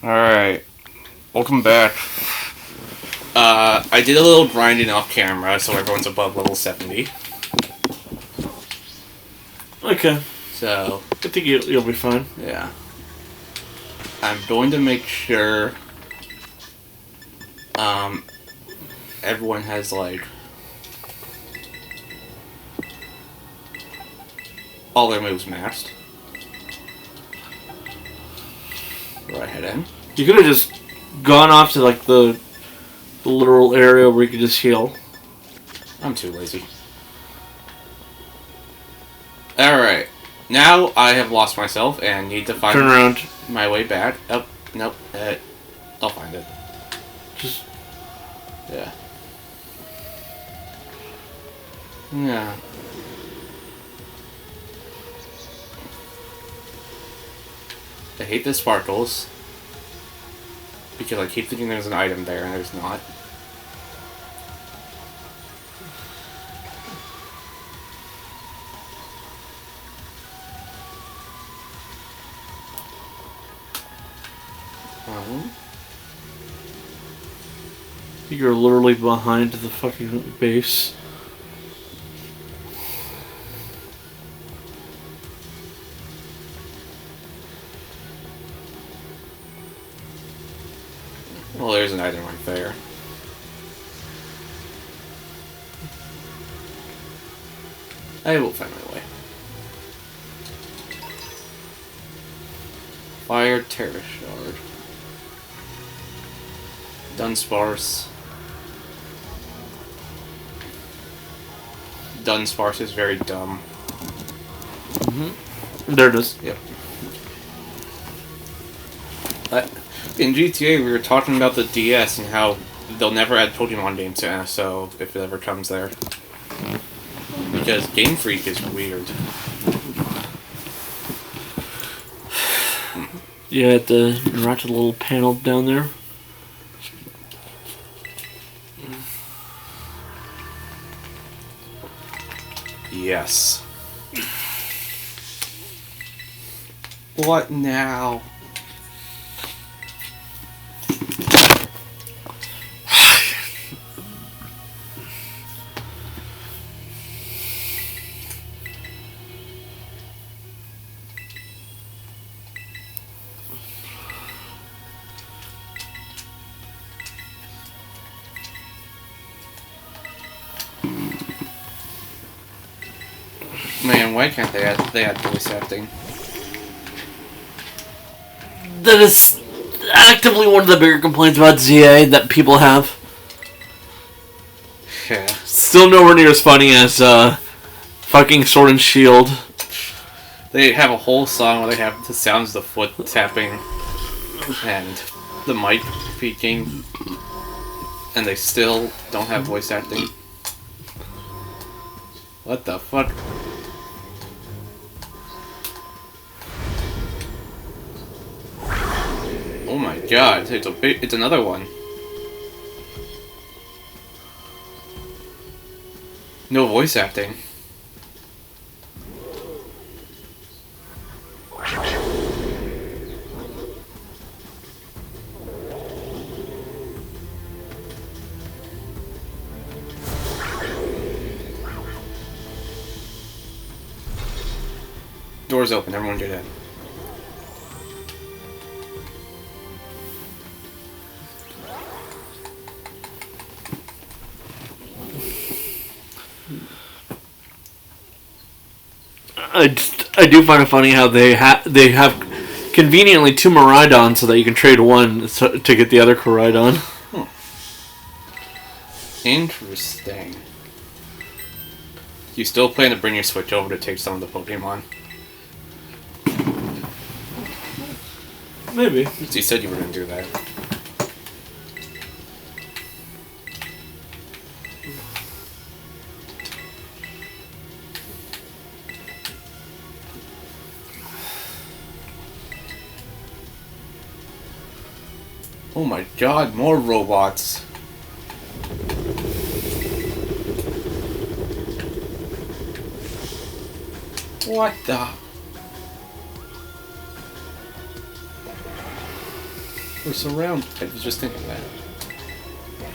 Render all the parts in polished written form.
Alright, welcome back. I did a little grinding off camera so everyone's above level 70. Okay. So, I think you'll be fine. yeah. I'm going to make sure everyone has, like, all their moves maxed. Go ahead in. You could have just gone off to like the literal area where you could just heal. I'm too lazy. Alright. Now I have lost myself and need to find Turn around. my way back. Oh, nope. I'll find it. Just Yeah. Yeah. I hate the sparkles. Because I keep thinking there's an item there and there's not. you're literally behind the fucking base. Well, there's an item right there. I will find my way. Fire Terror Shard. Dunsparce. Dunsparce is very dumb. There it is. Yep. In GTA, we were talking about the DS and how they'll never add Pokemon games to so if it ever comes there. Because Game Freak is weird. Yeah, at the right to the little panel down there. Yes. What now? Man, why can't they add voice acting? That is actively one of the bigger complaints about ZA that people have. Yeah. Still nowhere near as funny as fucking Sword and Shield. They have a whole song where they have the sounds of the foot tapping and the mic peaking, and they still don't have voice acting. What the fuck? Oh my god, it's another one. No voice acting. Doors open, everyone get in. I do find it funny how they have conveniently two Miraidon so that you can trade one to get the other Koraidon. Interesting. You still plan to bring your Switch over to take some of the Pokemon? Maybe. You said you were going to do that. Oh my god, more robots. What the? Or surround. I was just thinking that.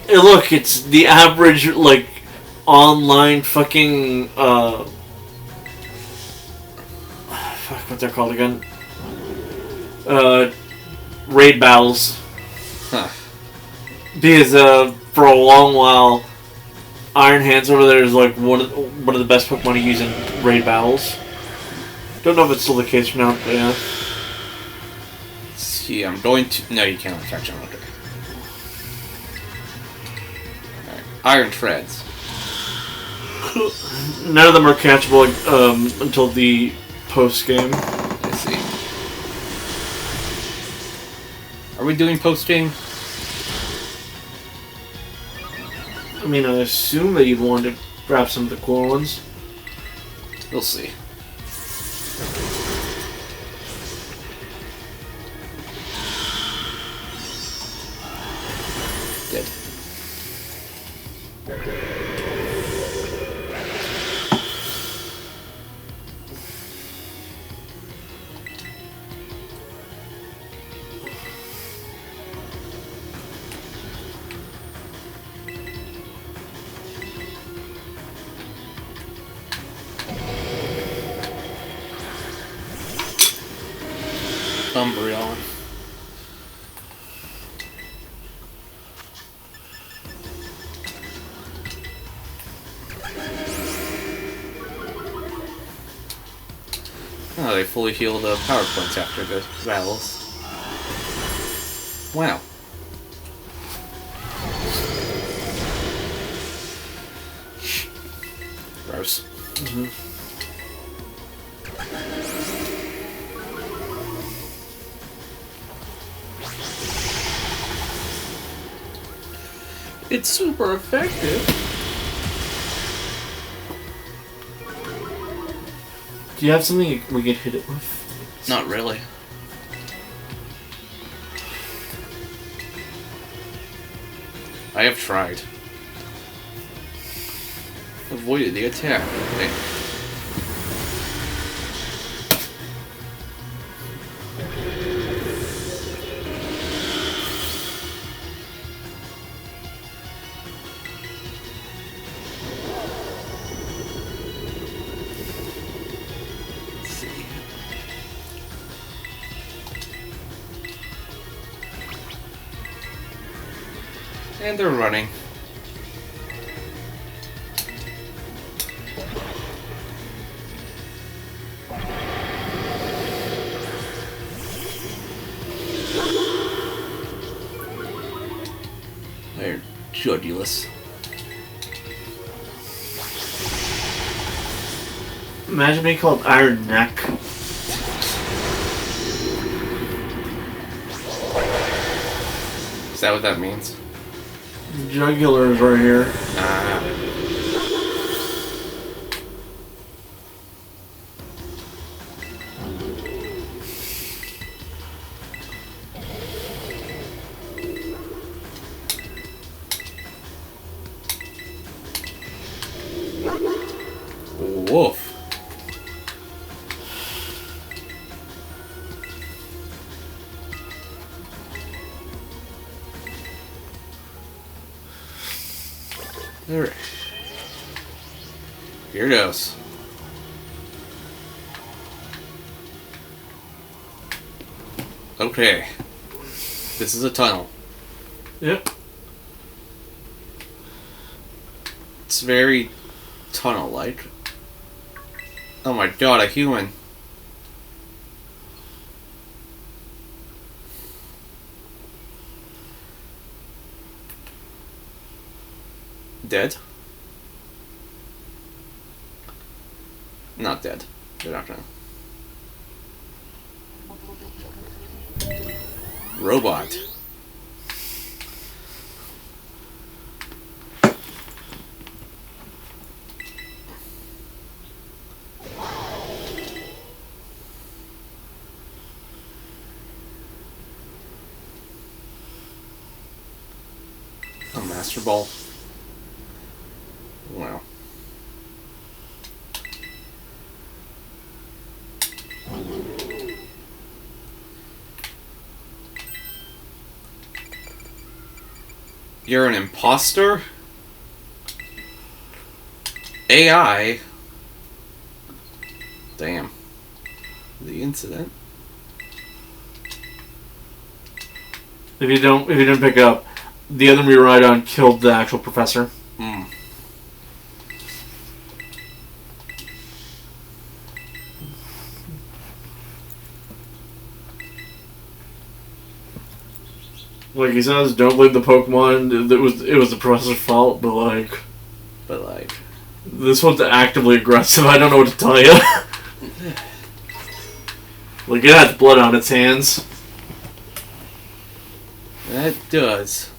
Hey, look, it's the average, like, online fucking, fuck, what's that called again? Raid battles. Huh. Because, for a long while, Iron Hands over there is, like, one of the best Pokemon to use in raid battles. Don't know if it's still the case or not, but yeah. Let's see, I'm going to... No, you can't catch him. Okay. Alright. Iron Treads. None of them are catchable until the post-game. Let's see. Are we doing post-game? I mean, I assume that you'd want to grab some of the cool ones. We'll see. Dead. Umbreon. Oh, they fully heal the power points after the battles. Wow. Gross. Mm-hmm. It's super effective. Do you have something we could hit it with? Not really. I have tried. Avoided the attack. Okay. And they're running. They're judulous. Imagine being called Iron Neck. Is that what that means? Jugular is right here. Woof. Alright. Here goes. Okay. This is a tunnel. Yep. It's very tunnel-like. Oh my god, a human. Dead? Not dead. They're not gonna. Robot. A Master Ball. Wow. You're an imposter? AI? Damn. The incident? If you didn't pick up, the other we ride on killed the actual professor. Hmm. Like he says, don't blame the Pokemon. It was the professor's fault, but like this one's actively aggressive. I don't know what to tell you. Like it has blood on its hands. That does.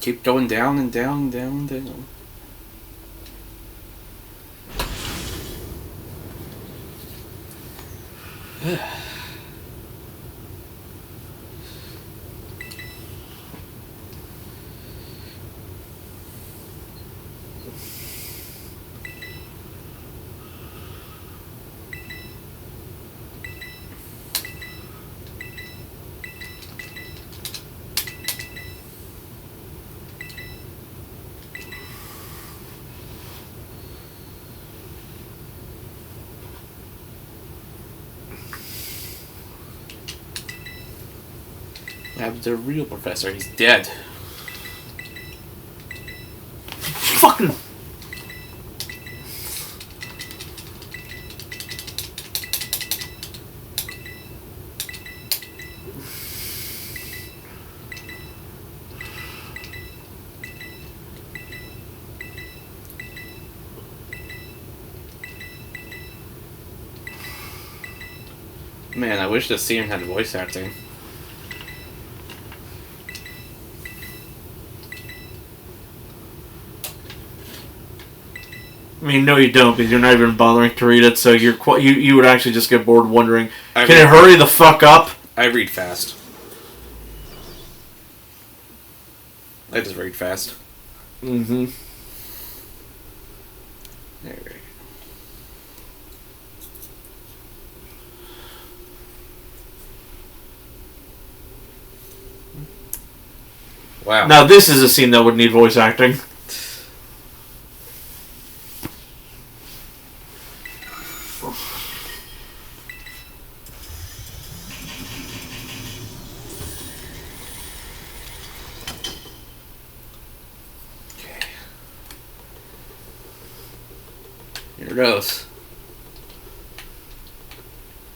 Keep going down and down and down and down. What happened to the real professor? He's dead. Fucking. Man, I wish the scene had voice acting. I mean, no, you don't, because you're not even bothering to read it. So you would actually just get bored wondering, can it hurry the fuck up? I read fast. I just read fast. Mm-hmm. There we go. Wow. Now this is a scene that would need voice acting. Here it goes.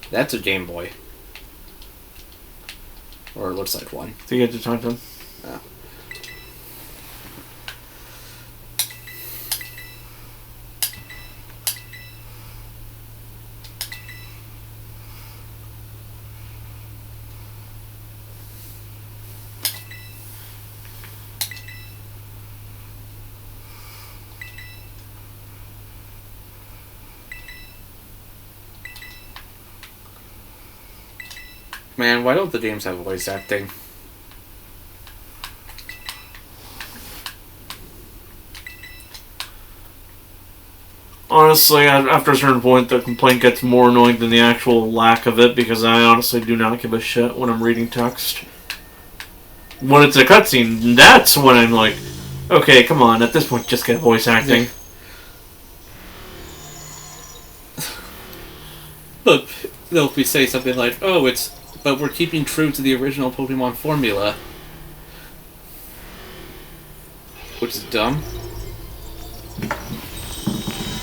That's a Game Boy. Or it looks like one. To get to talk to him. Yeah. Man, why don't the games have voice acting? Honestly, after a certain point, the complaint gets more annoying than the actual lack of it, because I honestly do not give a shit when I'm reading text. When it's a cutscene, that's when I'm like, okay, come on, at this point, just get voice acting. Yeah. But they'll be say something like, "Oh, but we're keeping true to the original Pokemon formula," which is dumb.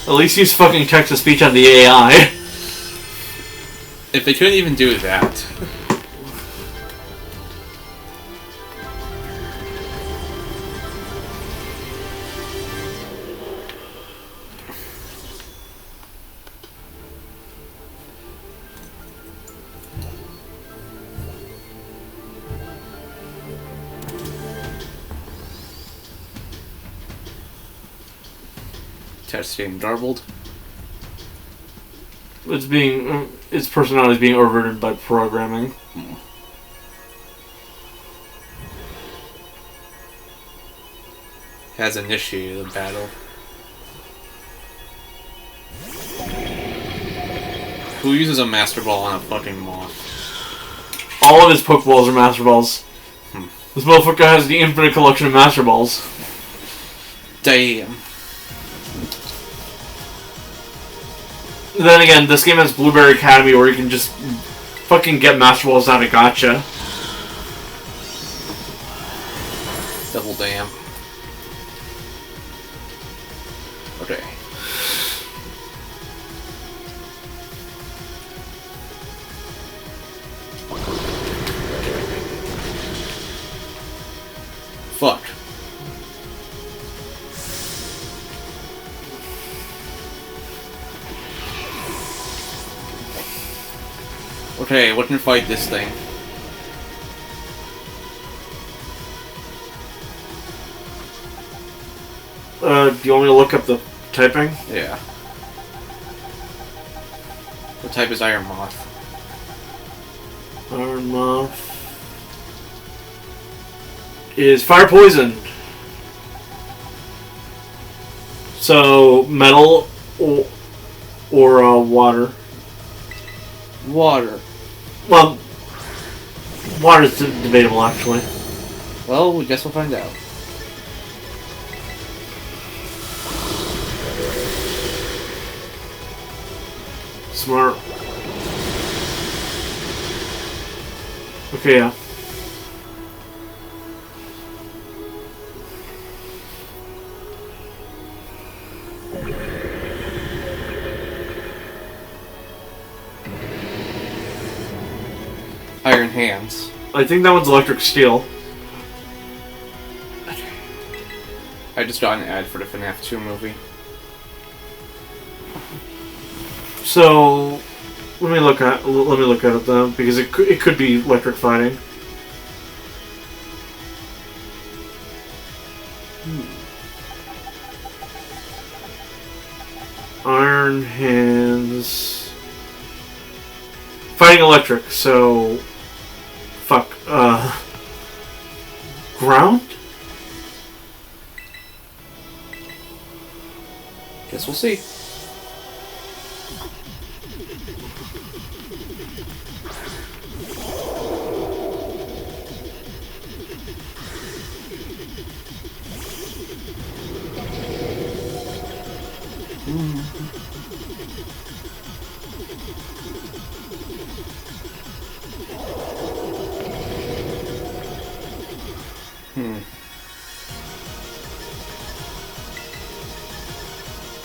At least use fucking text-to-speech on the AI. If they couldn't even do that. Text getting garbled. Its personality is being overridden by programming. Has initiated the battle. Who uses a Master Ball on a fucking moth? All of his Pokeballs are Master Balls. This motherfucker has the infinite collection of Master Balls. Damn. Then again, this game has Blueberry Academy where you can just fucking get Master Balls out of gacha. Double damn. Okay. Fuck. Okay, what can fight this thing? Do you want me to look up the typing? Yeah. What type is Iron Moth? Iron Moth is Fire Poison. So, metal or water. Water. Well, water is debatable, actually. Well, we guess we'll find out. Smart. Okay, yeah. Iron Hands. I think that one's Electric Steel. I just got an ad for the FNAF 2 movie. So, let me look at it then, because it could be electric fighting. Iron Hands. Fighting electric, so fuck. Ground? Guess we'll see.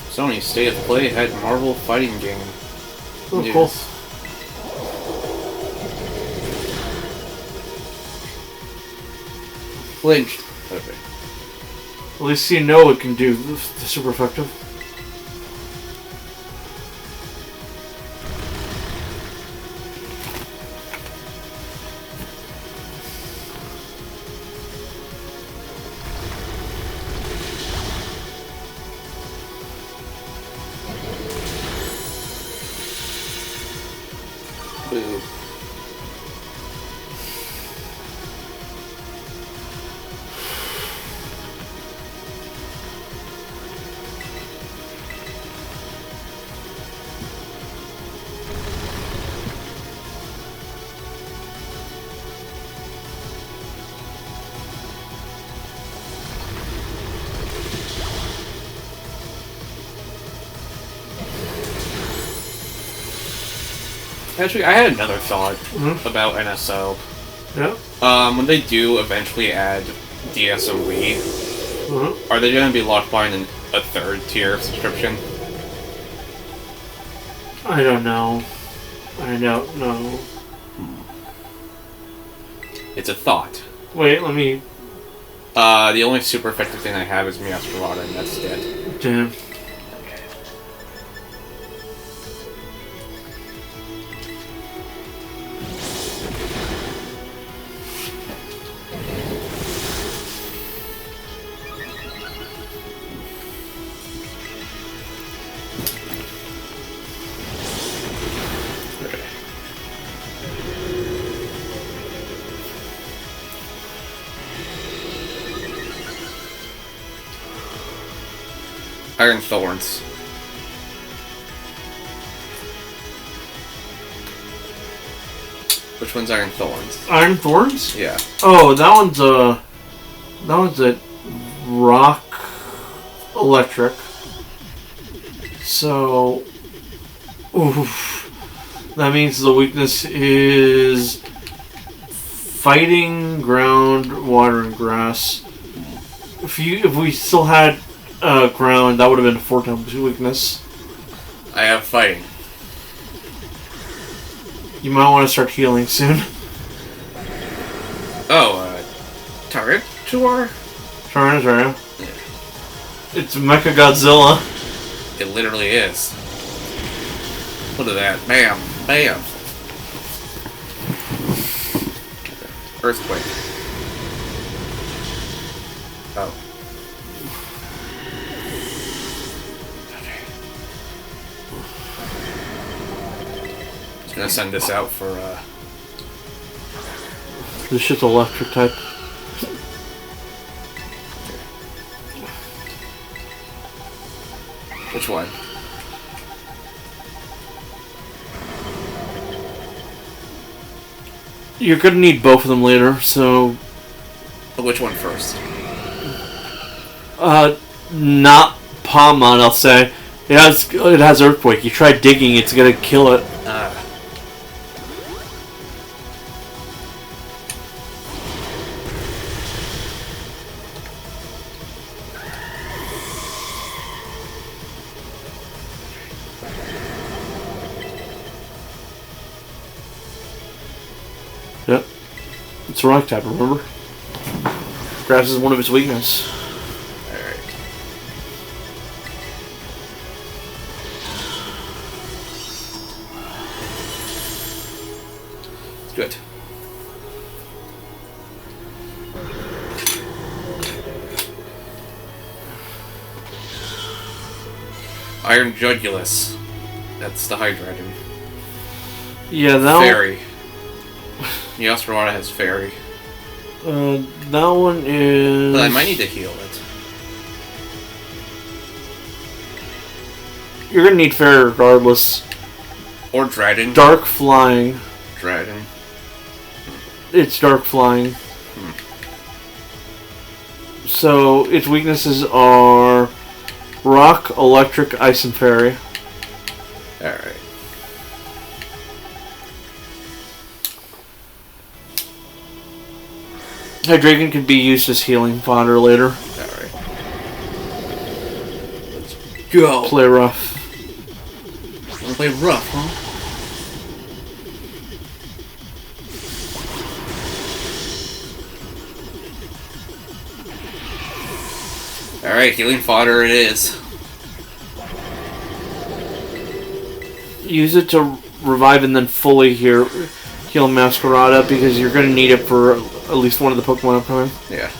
Sony State of Play had Marvel fighting game. Oh, news. cool. Flinched. Okay. At least you know it can do the super effective. Boo. Actually, I had another thought about NSO. Yeah. When they do eventually add DS and Wii, are they going to be locked behind a third tier subscription? I don't know. I don't know. It's a thought. Wait, let me... The only super effective thing I have is Miasparada, and that's dead. Damn. Iron Thorns. Which one's Iron Thorns? Iron Thorns? Yeah. Oh, that one's a rock electric. So, oof. That means the weakness is fighting, ground, water, and grass. If we still had ground, that would have been a 4 times weakness. I have fighting. You might want to start healing soon. Oh, Target Tour? Trying. Yeah. It's Mecha Godzilla. It literally is. Look at that. Bam. Bam. Earthquake. Oh. Just gonna send this out for, This shit's electric type. Which one? You're gonna need both of them later, so... Which one first? Not Palmon, I'll say. It has Earthquake. You try digging, it's gonna kill it. Yep. It's a rock type, remember? Grass is one of its weaknesses. Alright. Good. Iron Jugulus. That's the Hydragon. Yeah, that Fairy. Neosperata has Fairy. That one is... But I might need to heal it. You're gonna need Fairy regardless. Or Dragon. Dark Flying. Dragon. It's Dark Flying. So, its weaknesses are Rock, Electric, Ice, and Fairy. Alright. Hydreigon can be used as healing fodder later. Alright. Let's go. Play rough. Wanna play rough, huh? Alright, healing fodder it is. Use it to revive and then fully heal Masquerada because you're going to need it for at least one of the Pokemon upcoming. Yeah.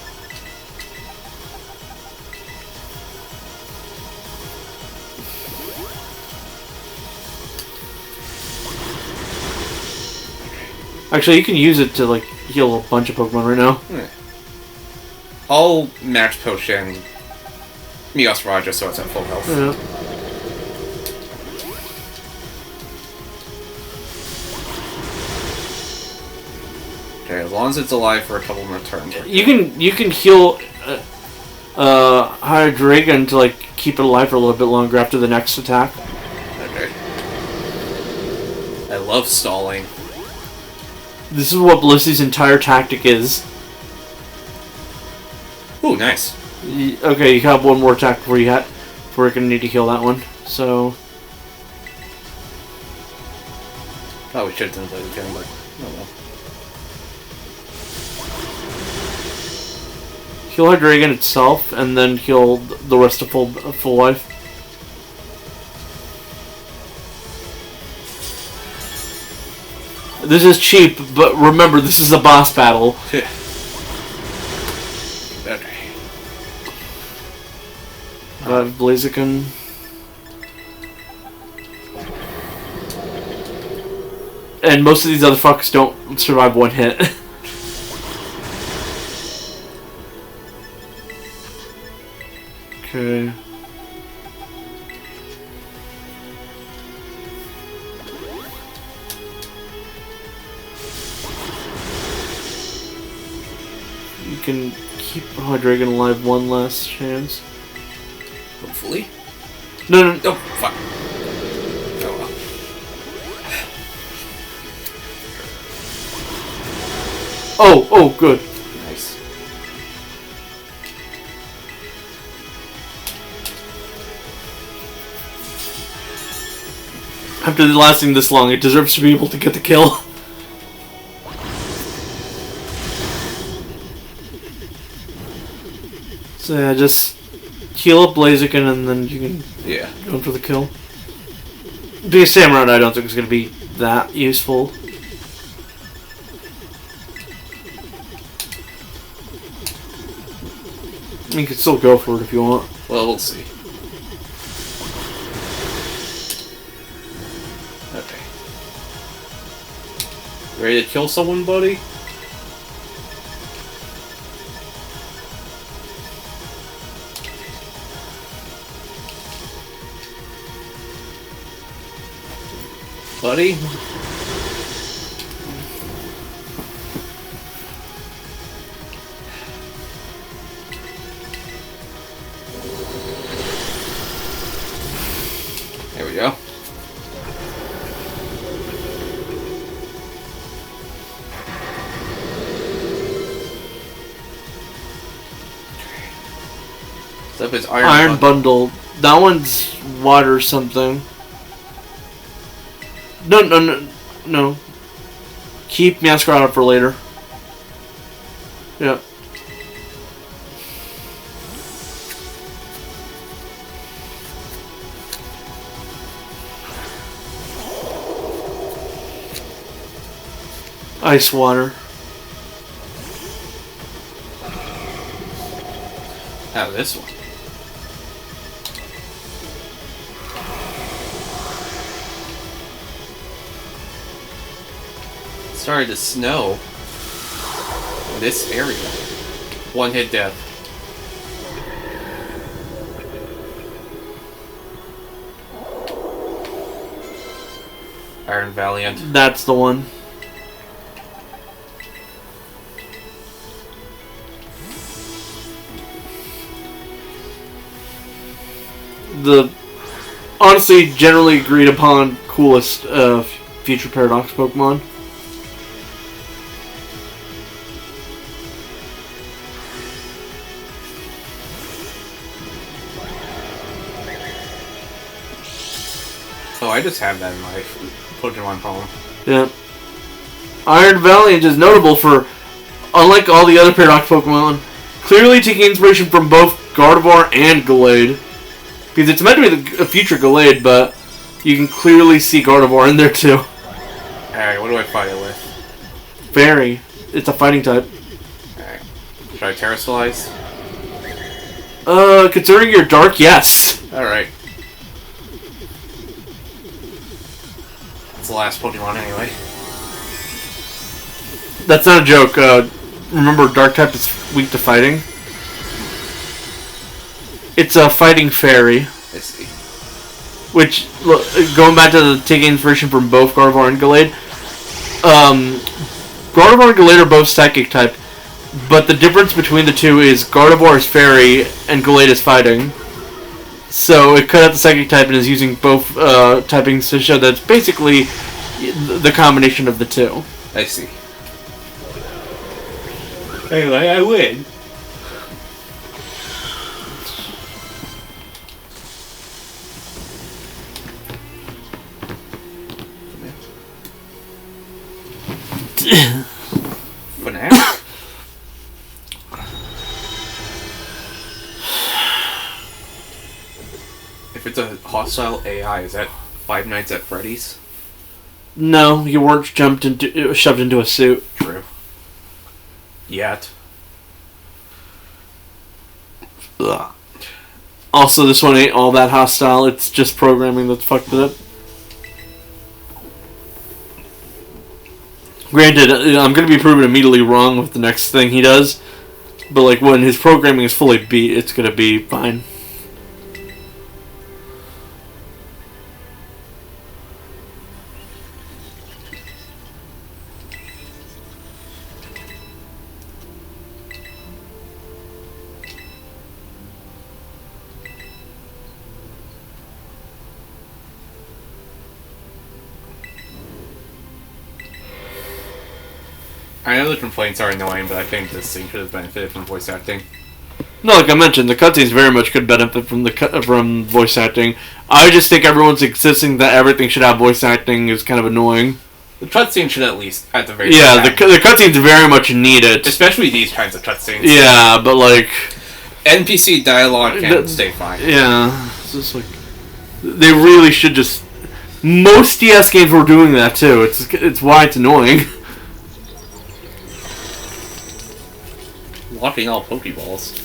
Actually, you can use it to like heal a bunch of Pokemon right now. Yeah. I'll max potion Neosperata so it's at full health. Yeah. Okay, as long as it's alive for a couple more turns. You can heal Hydreigon to like keep it alive for a little bit longer after the next attack. Okay. I love stalling. This is what Blissey's entire tactic is. Ooh, nice. Okay, you have one more attack before you're gonna need to heal that one. So Probably should have done Blade again, but oh well. heal Hydreigon itself, and then heal the rest of full life. This is cheap, but remember, this is a boss battle. Okay. Blaziken. And most of these other fucks don't survive one hit. Okay. you can keep Hydreigon alive one last chance. Hopefully. No. Oh, fuck. Oh, well. Oh, good. Nice. After lasting this long, it deserves to be able to get the kill. So yeah, just heal up Blaziken and then you can go for the kill. Being a Samurai, I don't think it's going to be that useful. You can still go for it if you want. Well, we'll see. Okay. Ready to kill someone, buddy? Buddy? There we go. What's up, his Iron Bundle. That one's water something. No. Keep Masquerade for later. Yeah. Ice water. Now this one. It started to snow in this area. One hit death. Iron Valiant. That's the one. The honestly generally agreed upon coolest Future Paradox Pokemon. Oh, I just have that in my Pokemon palm. Yeah. Iron Valiant is notable for, unlike all the other Paradox Pokemon, clearly taking inspiration from both Gardevoir and Gallade. Because it's meant to be a future Gallade, but you can clearly see Gardevoir in there too. Alright, what do I fight it with? Fairy. It's a fighting type. Alright. Should I Terrasilize? Considering you're dark, yes. Alright. It's the last Pokemon anyway. That's not a joke. Remember, dark type is weak to fighting. It's a fighting fairy. I see. Which, look, going back to the taking inspiration from both Gardevoir and Gallade, Gardevoir and Gallade are both psychic type, but the difference between the two is Gardevoir is fairy and Gallade is fighting. So it cut out the psychic type and is using both typings to show that it's basically the combination of the two. I see. Anyway, I win. For now. If it's a hostile AI, is that Five Nights at Freddy's? No, you weren't shoved into a suit. True. Yet. Ugh. Also, this one ain't all that hostile. It's just programming that's fucked it up. Granted, I'm going to be proven immediately wrong with the next thing he does. But like when his programming is fully beat, it's going to be fine. I know the complaints are annoying, but I think this scene could have benefited from voice acting. No, like I mentioned, the cutscenes very much could benefit from voice acting. I just think everyone's insisting that everything should have voice acting is kind of annoying. The cutscene should at least, at the very least. Yeah, least. The cutscenes very much need it. Especially these kinds of cutscenes. Yeah, but like... NPC dialogue can stay fine. Yeah, it's just like... They really should just... Most DS games were doing that too. It's why it's annoying. Locking all Pokeballs.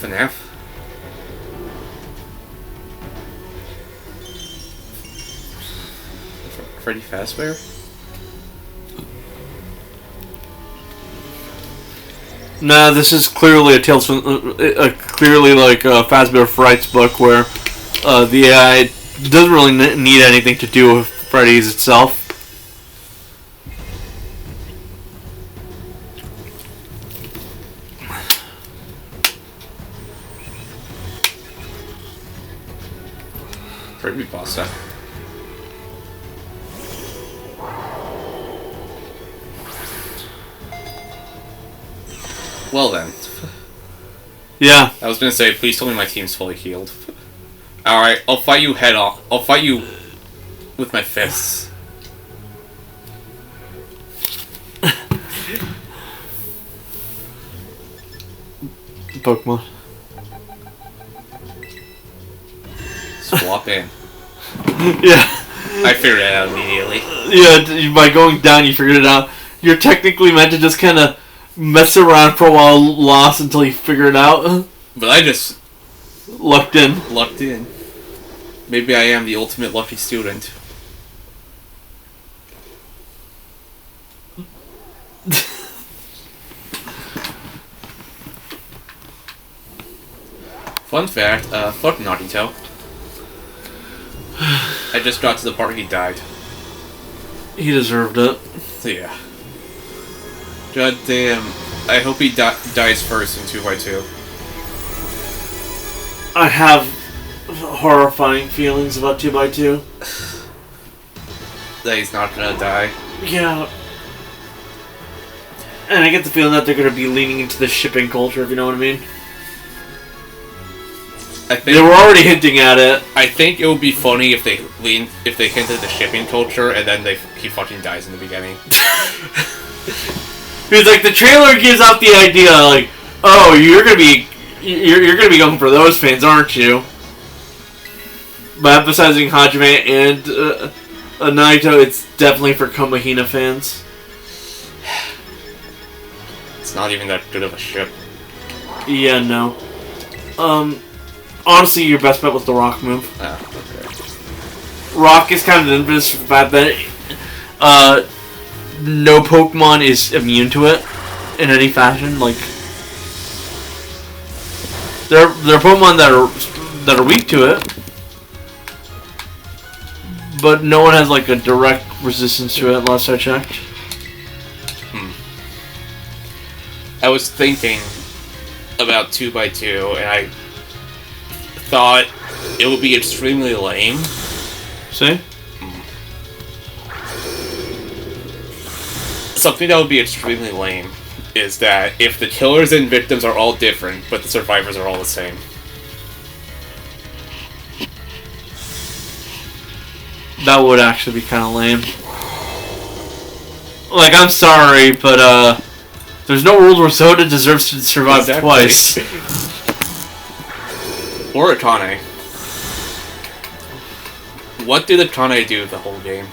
FNAF. Freddy Fazbear? Nah, this is clearly a Tales from... clearly like a Fazbear Frights book where the AI doesn't really need anything to do with Freddy's itself. Freddy Pasta. Well then. Yeah. I was gonna say, please tell me my team's fully healed. Alright, I'll fight you head on. I'll fight you with my fists. Pokemon. Swap in. Yeah. I figured it out immediately. Yeah, by going down you figured it out. You're technically meant to just kind of mess around for a while, lost until you figure it out. But I just... Lucked in. Lucked in. Maybe I am the ultimate lucky student. Fun fact, fuck Naruto. I just got to the part he died. He deserved it. So yeah. God damn. I hope he dies first in 2x2. I have horrifying feelings about 2x2. That he's not gonna die. Yeah. And I get the feeling that they're gonna be leaning into the shipping culture, if you know what I mean. I think they were already hinting at it. I think it would be funny if they hinted the shipping culture and then he fucking dies in the beginning. Because like the trailer gives out the idea, like, oh, you're gonna be going for those fans, aren't you? By emphasizing Hajime and Naito, it's definitely for Kamahina fans. It's not even that good of a ship. Yeah, no. Honestly, your best bet was the rock move. Oh, okay. Rock is kind of infamous for the fact that no Pokemon is immune to it in any fashion. Like, there are Pokemon that are weak to it, but no one has like a direct resistance to it. Last I checked. I was thinking about 2x2, and I thought it would be extremely lame. See? Something that would be extremely lame is that if the killers and victims are all different, but the survivors are all the same. That would actually be kind of lame. Like, I'm sorry, but there's no world where Soda deserves to survive twice. Or Akane. What did Akane do the whole game?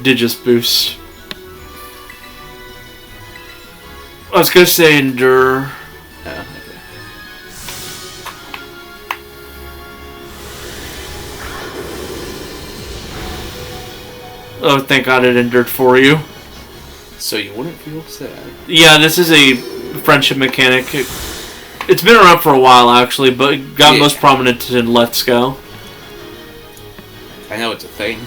Digis boost. I was gonna say endure. Oh, okay. Oh, thank God it endured for you. So you wouldn't feel sad. Yeah, this is a friendship mechanic. It's been around for a while, actually, but it got most prominent in Let's Go. I know it's a thing.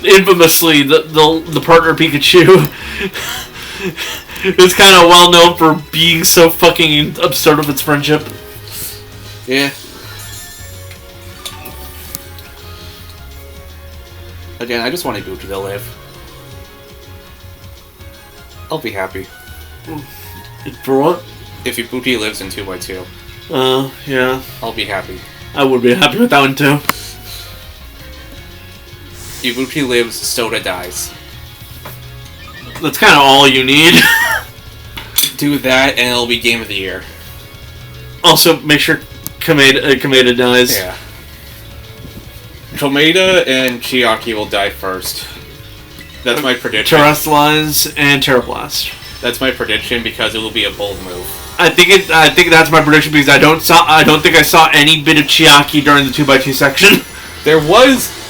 Infamously, the partner Pikachu is kind of well known for being so fucking absurd with its friendship. Yeah. Again, I just want Ibuki to live. I'll be happy. For what? If Ibuki lives in 2x2. Yeah. I'll be happy. I would be happy with that one too. Ibuki lives, Soda dies. That's kind of all you need. Do that, and it'll be Game of the Year. Also, make sure Kameda dies. Yeah. Komeda and Chiaki will die first. That's my prediction. Terrestrialize and Terrablast. That's my prediction because it will be a bold move. I think that's my prediction because I don't think I saw any bit of Chiaki during the 2x2 section.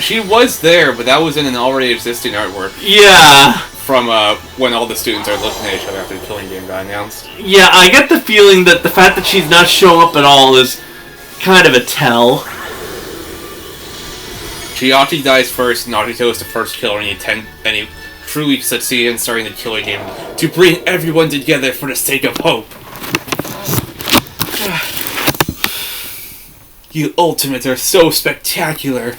She was there, but that was in an already existing artwork. Yeah. From when all the students are looking at each other after the killing game got announced. Yeah, I get the feeling that the fact that she's not showing up at all is kind of a tell. Chiaki dies first, Nagito is the first killer, and he truly succeeded in starting the killing game to bring everyone together for the sake of hope. You Ultimates are so spectacular.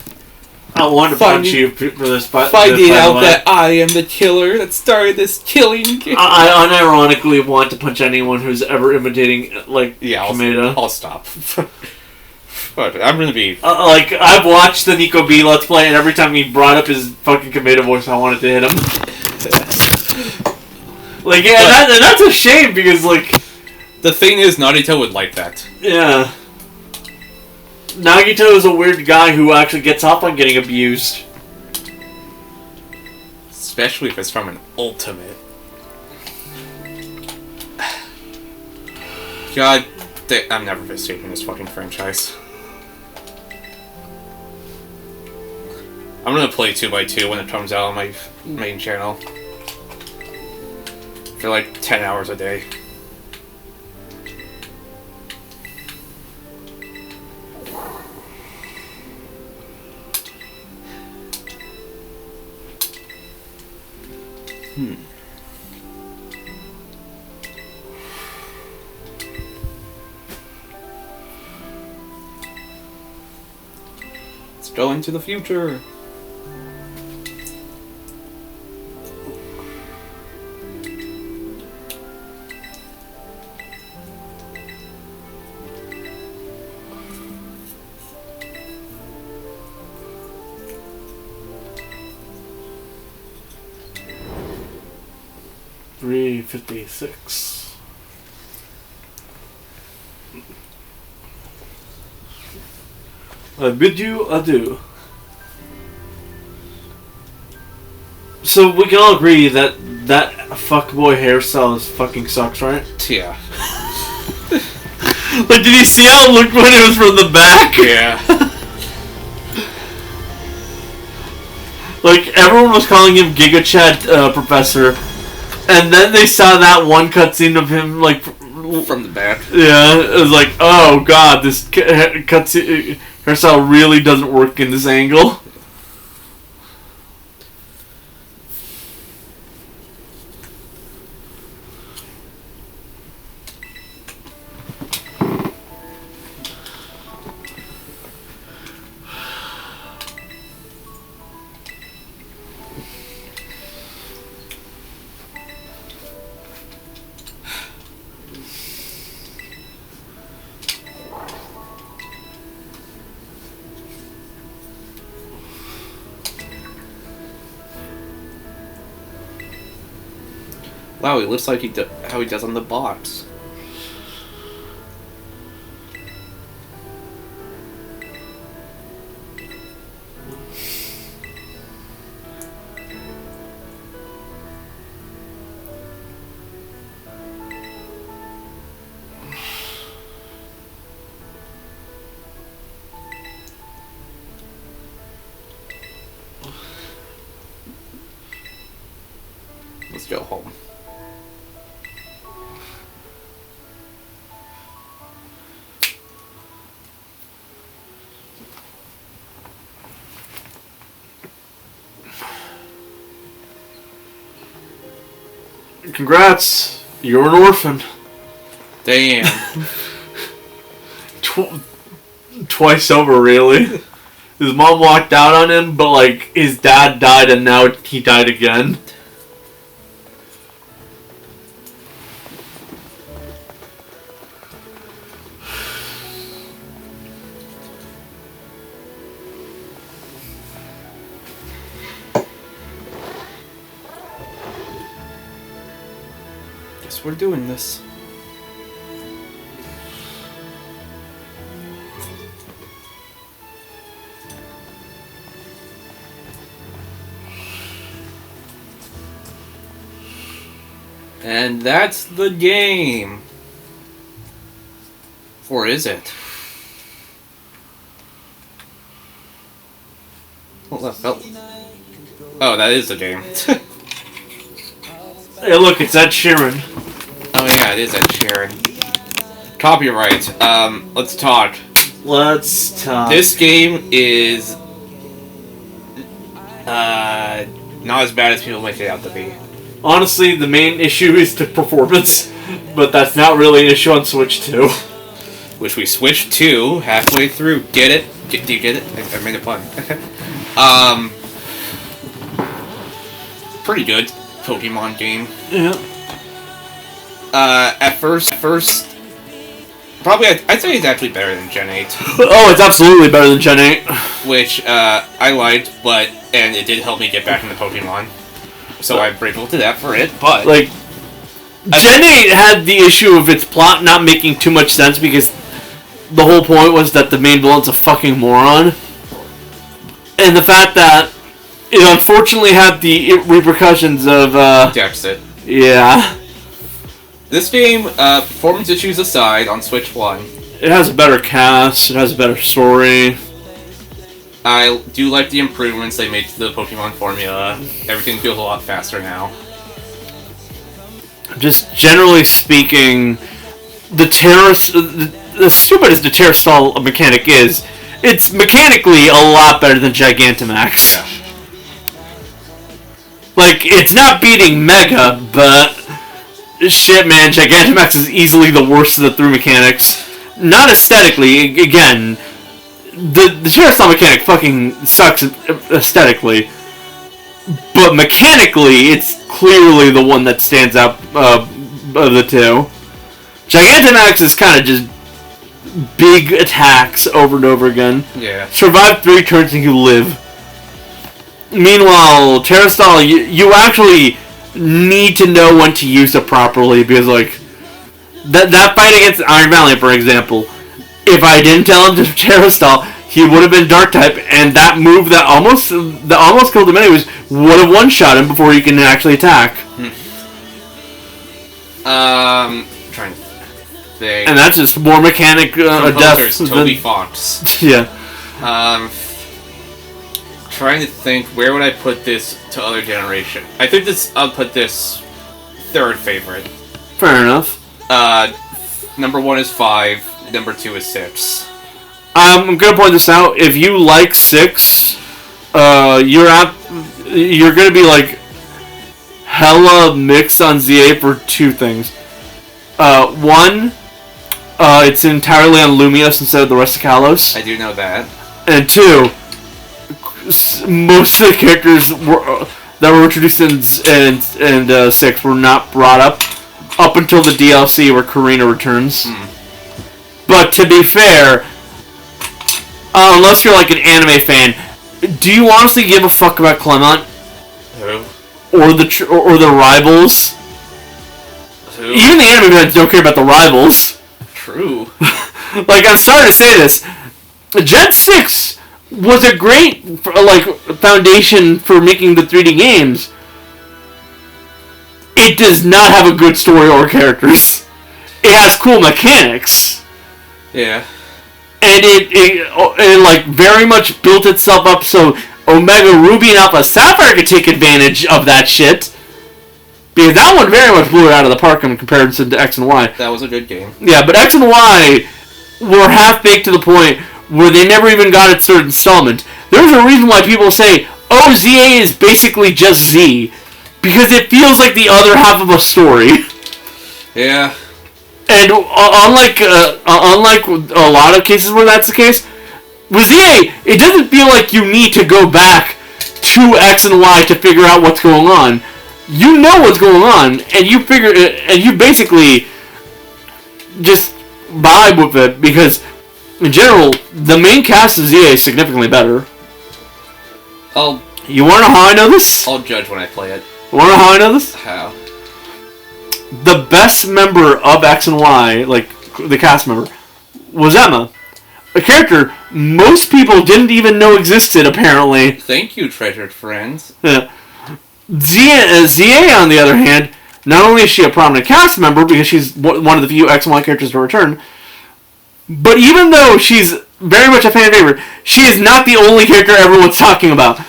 I want to punch you for this. Finding out that I am the killer that started this killing game. I unironically want to punch anyone who's ever imitating Kameda. I'll stop. But I'm gonna be I've watched the Nico B Let's Play, and every time he brought up his fucking Kameda voice, I wanted to hit him. And that's a shame because the thing is, Nagito would like that. Yeah. Nagito is a weird guy who actually gets off on getting abused. Especially if it's from an Ultimate. God, I'm never escaping this fucking franchise. I'm gonna play 2x2 when it comes out on my main channel. For 10 hours a day. Let's go into the future. $3.56. I bid you adieu. So we can all agree that fuckboy hairstyle is fucking sucks, right? Yeah. Did you see how it looked when it was from the back? Yeah. Everyone was calling him Giga Chad Professor, and then they saw that one cutscene of him from the back. Yeah, it was like, oh god, this cutscene hairstyle really doesn't work in this angle. Wow, he looks like how he does on the box. Let's go home. Congrats, you're an orphan. Damn. Twice over, really. His mom walked out on him, but, like, his dad died and now he died again. Guess we're doing this. And that's the game. Or is it? Well, that felt... Oh, that is the game. Hey, look, it's Ed Sheeran. Oh yeah, it is Ed Sheeran. Copyright. Let's talk. Let's talk. This game is not as bad as people make it out to be. Honestly, the main issue is the performance, but that's not really an issue on Switch 2. Which we switched to halfway through. Get it? Do you get it? I made a pun. Pretty good Pokemon game. Yeah. At first, probably I'd say it's actually better than Gen 8. Oh, it's absolutely better than Gen 8. Which I liked, and it did help me get back into Pokemon. So I'm grateful to that for it, but... Like, Gen 8 had the issue of its plot not making too much sense because the whole point was that the main villain's a fucking moron. And the fact that it unfortunately had the repercussions of, Deficit. Yeah. This game, performance issues aside, on Switch 1... It has a better cast, it has a better story. I do like the improvements they made to the Pokemon formula. Everything feels a lot faster now. Just generally speaking, the stupid as the Terrasol mechanic is, it's mechanically a lot better than Gigantamax. Yeah. Like, it's not beating Mega, but shit, man, Gigantamax is easily the worst of the three mechanics. Not aesthetically, again, the Terrasol mechanic fucking sucks aesthetically, but mechanically, it's clearly the one that stands out of the two. Gigantamax is kind of just big attacks over and over again. Yeah. Survive 3 turns and you live. Meanwhile, Terrasol, you actually need to know when to use it properly, because, like, that fight against Iron Valiant, for example, if I didn't tell him to Terrasol, he would have been Dark-type, and that move that almost killed him anyways would have one-shot him before he can actually attack. Trying to think. And that's just more mechanic death Toby Fox. Yeah. Trying to think, where would I put this to other generation? I think I'll put this third favorite. Fair enough. Number 1 is 5, number 2 is 6. I'm gonna point this out. If you like 6, you're gonna be like hella mixed on ZA for 2 things. 1, it's entirely on Lumios instead of the rest of Kalos. I do know that. And 2, most of the characters that were introduced in 6 were not brought up until the DLC where Karina returns. But to be fair, unless you're like an anime fan, do you honestly give a fuck about Clement? Who? Or the rivals? Who? Even the anime fans don't care about the rivals. True. Like, I'm sorry to say this, Gen 6 was a great foundation for making the 3D games. It does not have a good story or characters. It has cool mechanics. Yeah. And it like very much built itself up so Omega Ruby and Alpha Sapphire could take advantage of that shit. Because that one very much blew it out of the park in comparison to X and Y. That was a good game. Yeah, but X and Y were half-baked to the point where they never even got its third installment. There's a reason why people say, oh, ZA is basically just Z. Because it feels like the other half of a story. Yeah. And unlike a lot of cases where that's the case, With ZA, it doesn't feel like you need to go back to X and Y to figure out what's going on. You know what's going on, and you basically just vibe with it, because in general, the main cast of ZA is significantly better. You wanna know how I know this? I'll judge when I play it. You wanna know how I know this? How? The best member of X and Y, like the cast member, was Emma. A character most people didn't even know existed, apparently. Thank you, treasured friends. Yeah. ZA, on the other hand, not only is she a prominent cast member because she's one of the few X and Y characters to return, but even though she's very much a fan favorite, she is not the only character everyone's talking about.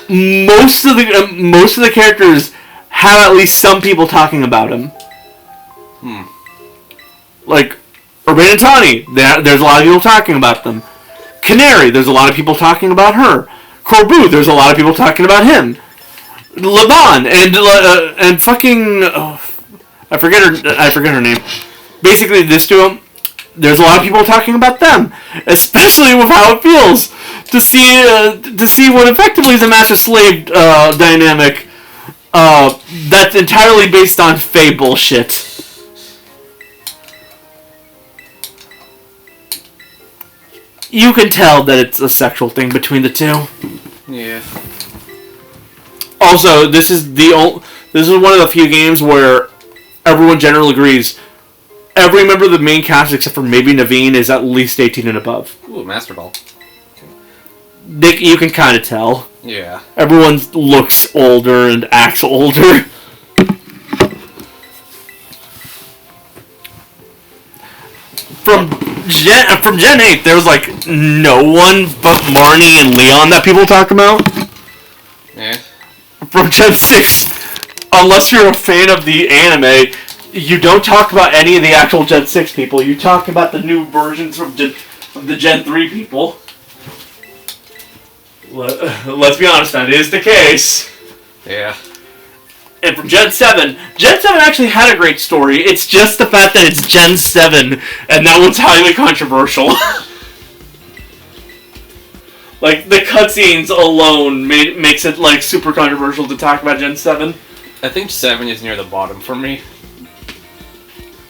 Most of the characters have at least some people talking about him. Like Urban and Tawny, there's a lot of people talking about them. Canary, there's a lot of people talking about her. Corbu, there's a lot of people talking about him. Laban and fucking I forget her name. Basically, this duo, there's a lot of people talking about them, especially with how it feels to see what effectively is a master slave dynamic that's entirely based on Fae bullshit. You can tell that it's a sexual thing between the two. Yeah. Also, this is one of the few games where everyone generally agrees every member of the main cast, except for maybe Naveen, is at least 18 and above. Ooh, Master Ball. You can kind of tell. Yeah. Everyone looks older and acts older. From Gen 8, there was like no one but Marnie and Leon that people talk about. Yeah. From Gen 6, unless you're a fan of the anime, you don't talk about any of the actual Gen 6 people. You talk about the new versions from the Gen 3 people. Let's be honest, that is the case. Yeah. And from Gen 7 actually had a great story. It's just the fact that it's Gen 7, and that one's highly controversial. Like, the cutscenes alone makes it, like, super controversial to talk about Gen 7. I think 7 is near the bottom for me.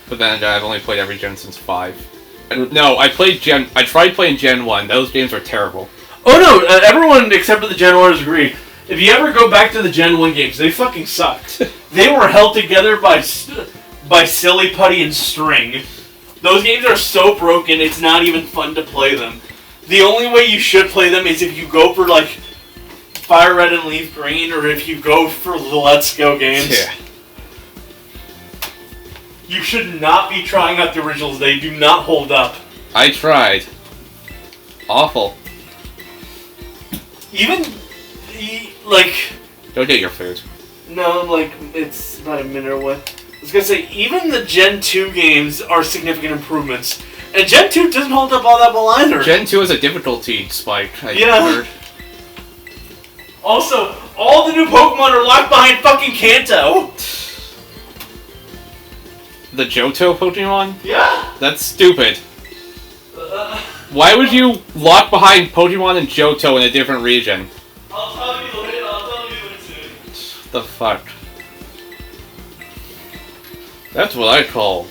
But then I've only played every gen since 5. No, I tried playing Gen 1. Those games are terrible. Oh no, everyone except for the Gen 1's agree. If you ever go back to the Gen 1 games, they fucking sucked. They were held together by silly putty and string. Those games are so broken, it's not even fun to play them. The only way you should play them is if you go for, like, Fire Red and Leaf Green, or if you go for the Let's Go games. Yeah. You should not be trying out the originals. They do not hold up. I tried. Awful. Even, like... Don't get your food. No, like, it's about a minute away. I was gonna say, even the Gen 2 games are significant improvements. And Gen 2 doesn't hold up all that well either. Gen 2 is a difficulty spike, I heard. Also, all the new Pokemon are locked behind fucking Kanto. The Johto Pokemon? Yeah. That's stupid. Why would you lock behind Pokemon and Johto in a different region? I'll tell you soon. The fuck? That's what I call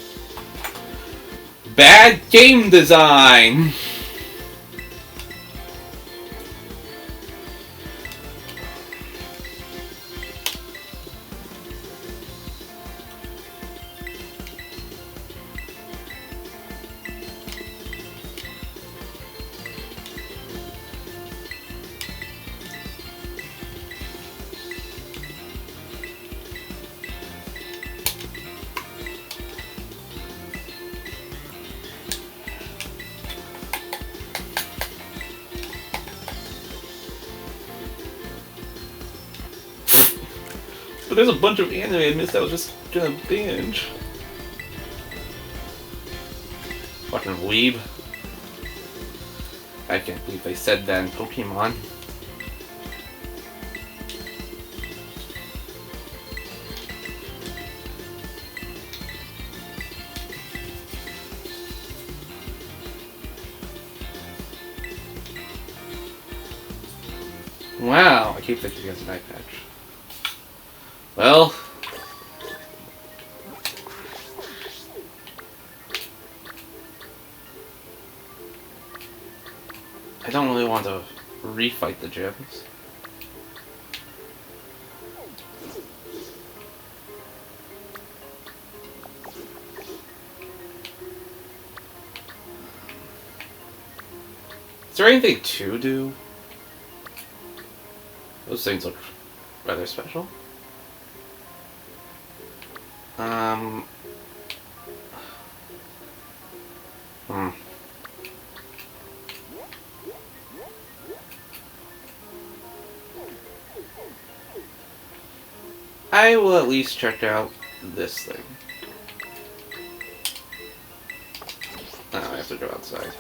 bad game design. But there's a bunch of anime I missed I was just gonna binge. Fucking weeb. I can't believe they said that in Pokemon. Wow, I keep thinking it's an eye patch. Well... I don't really want to refight the gyms. Is there anything to do? Those things look rather special. I will at least check out this thing. Oh, I have to go outside.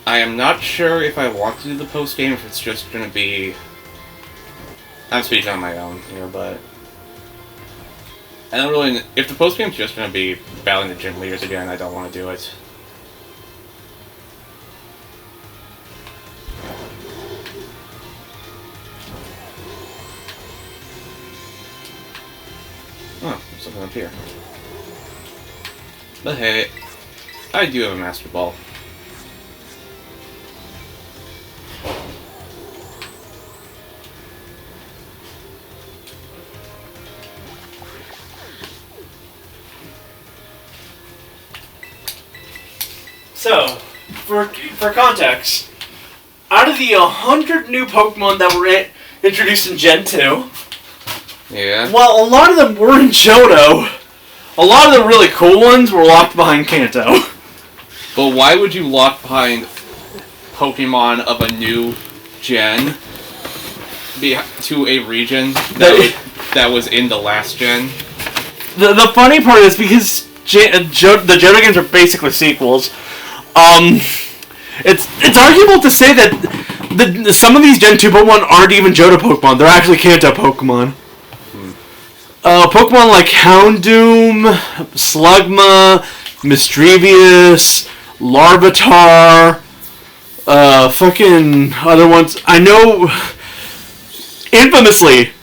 I am not sure if I want to do the post game, if it's just gonna be... I'm speaking on my own here, but... I don't really... If the post game's just gonna be battling the gym leaders again, I don't want to do it. Oh, there's something up here. But hey, I do have a Master Ball. So, for context, out of the 100 new Pokemon that were introduced in Gen 2, yeah. while a lot of them were in Johto, a lot of the really cool ones were locked behind Kanto. But why would you lock behind Pokemon of a new gen to a region that was in the last gen? The funny part is because the Johto games are basically sequels. It's arguable to say that some of these Gen 2 Pokemon aren't even Johto Pokemon. They're actually Kanto Pokemon. Pokemon like Houndoom, Slugma, Misdreavus, Larvitar, fucking other ones. I know, infamously,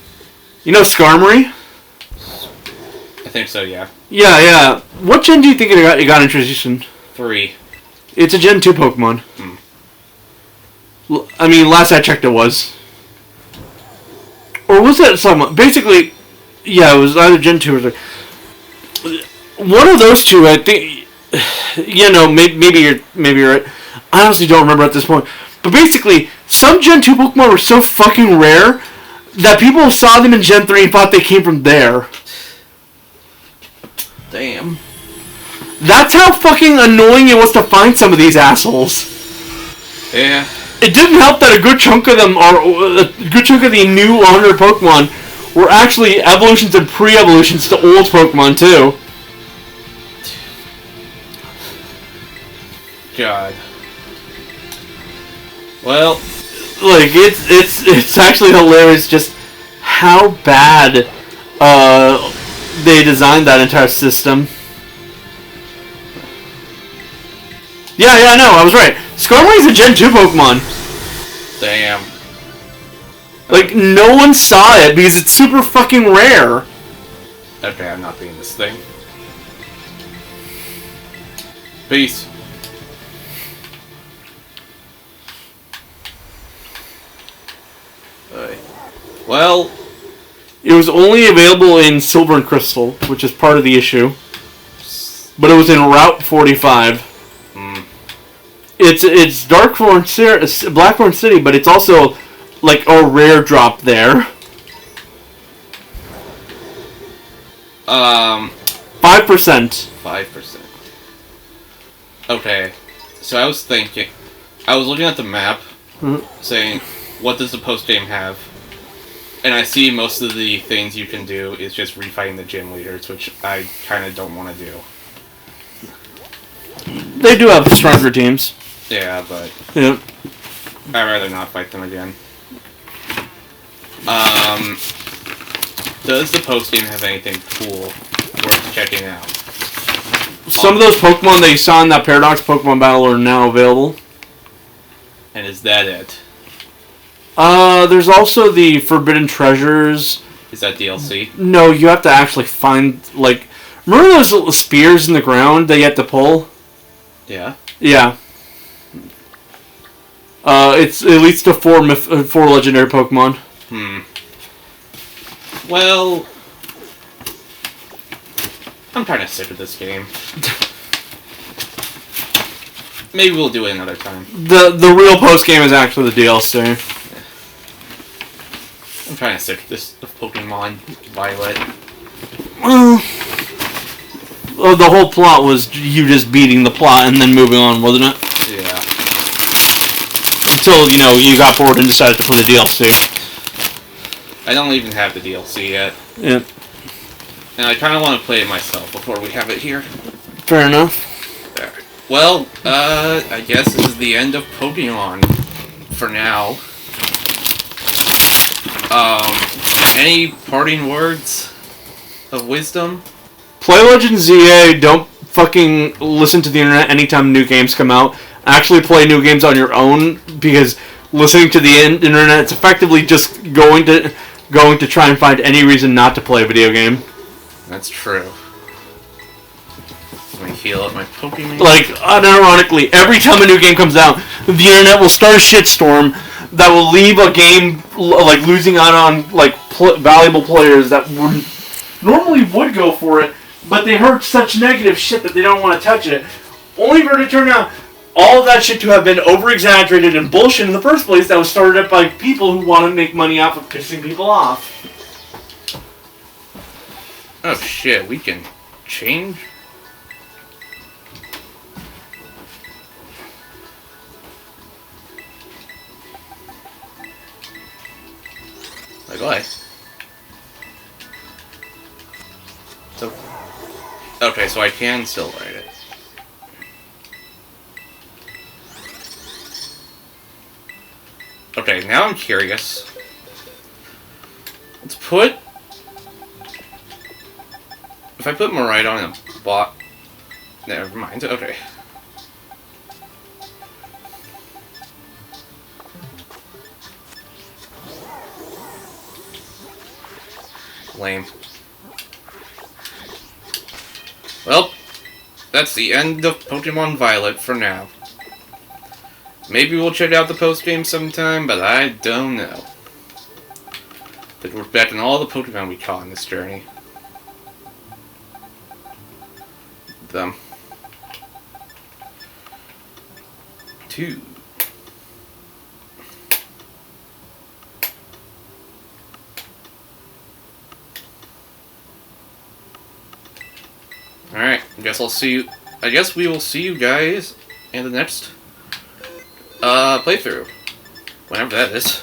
you know Skarmory? I think so, yeah. Yeah. What gen do you think it got introduced in? 3. It's a Gen 2 Pokemon. I mean, last I checked it was. Or was it someone? Basically, yeah, it was either Gen 2 or 3. One of those two, I think, you know, maybe you're right. I honestly don't remember at this point. But basically, some Gen 2 Pokemon were so fucking rare that people saw them in Gen 3 and thought they came from there. Damn. That's how fucking annoying it was to find some of these assholes. Yeah. It didn't help that a good chunk of them, or a good chunk of the new 100 Pokemon, were actually evolutions and pre-evolutions to old Pokemon too. God. Well, like it's actually hilarious just how bad they designed that entire system. Yeah, no, I was right. Skarmory's a Gen 2 Pokemon. damn. Like, no one saw it because it's super fucking rare. Okay, I'm not being this thing. Peace. Well, it was only available in Silver and Crystal, which is part of the issue. But it was in Route 45. It's Blackthorn City, but it's also like a rare drop there. 5%. 5%. Okay, so I was looking at the map, saying, what does the post game have? And I see most of the things you can do is just refighting the gym leaders, which I kind of don't want to do. They do have stronger teams. Yeah, but... Yeah. I'd rather not fight them again. Does the post game have anything cool worth checking out? Some of those Pokemon that you saw in that Paradox Pokemon battle are now available. And is that it? There's also the Forbidden Treasures. Is that DLC? No, you have to actually find, like... Remember those little spears in the ground that you have to pull? Yeah. Yeah. It leads to four legendary Pokemon. Well... I'm kind of sick of this game. Maybe we'll do it another time. The real post game is actually the DLC. I'm kind of sick of Pokemon Violet. Well, the whole plot was you just beating the plot and then moving on, wasn't it? Yeah. Until, you got bored and decided to play the DLC. I don't even have the DLC yet. Yeah. And I kind of want to play it myself before we have it here. Fair enough. There. Well, I guess this is the end of Pokemon for now. Any parting words of wisdom? Play Legend ZA, don't fucking listen to the internet anytime new games come out. Actually play new games on your own, because listening to the internet, it's effectively just going to try and find any reason not to play a video game. That's true. Let me heal up my Pokemon. Like, unironically, every time a new game comes out, the internet will start a shitstorm that will leave a game, like, losing out on, like, valuable players that normally would go for it, but they heard such negative shit that they don't want to touch it. Only for it to turn out all of that shit to have been over-exaggerated and bullshit in the first place that was started up by people who want to make money off of pissing people off. Oh shit, we can change? Like what? So, okay, so I can still write it. Okay, now I'm curious. Let's put... If I put Morite on a bot... Never mind, okay. Lame. Well, that's the end of Pokemon Violet for now. Maybe we'll check out the post-game sometime, but I don't know. But we're back in all the Pokemon we caught in this journey. Them. 2. Alright, I guess we will see you guys in the next playthrough. Whenever that is.